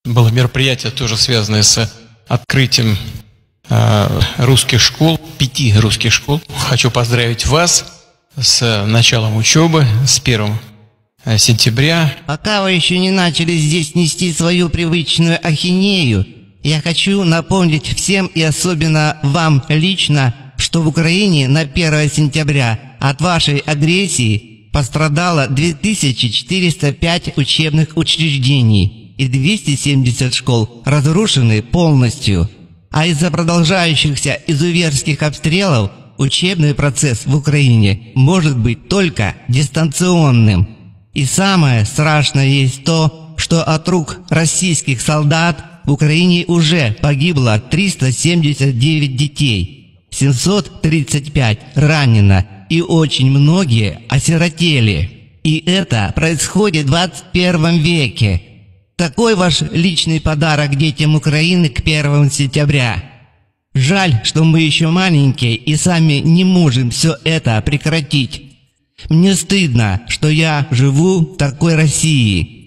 было мероприятие, тоже связанное с открытием русских школ, 5 русских школ. Хочу поздравить вас с началом учебы, с 1 сентября. Пока вы еще не начали здесь нести свою привычную ахинею, я хочу напомнить всем и особенно вам лично, что в Украине на 1 сентября от вашей агрессии пострадало 2405 учебных учреждений и 270 школ разрушены полностью. А из-за продолжающихся изуверских обстрелов учебный процесс в Украине может быть только дистанционным. И самое страшное есть то, что от рук российских солдат в Украине уже погибло 379 детей, 735 ранено и очень многие осиротели. И это происходит в 21 веке. Такой ваш личный подарок детям Украины к 1 сентября. Жаль, что мы еще маленькие и сами не можем все это прекратить. Мне стыдно, что я живу в такой России.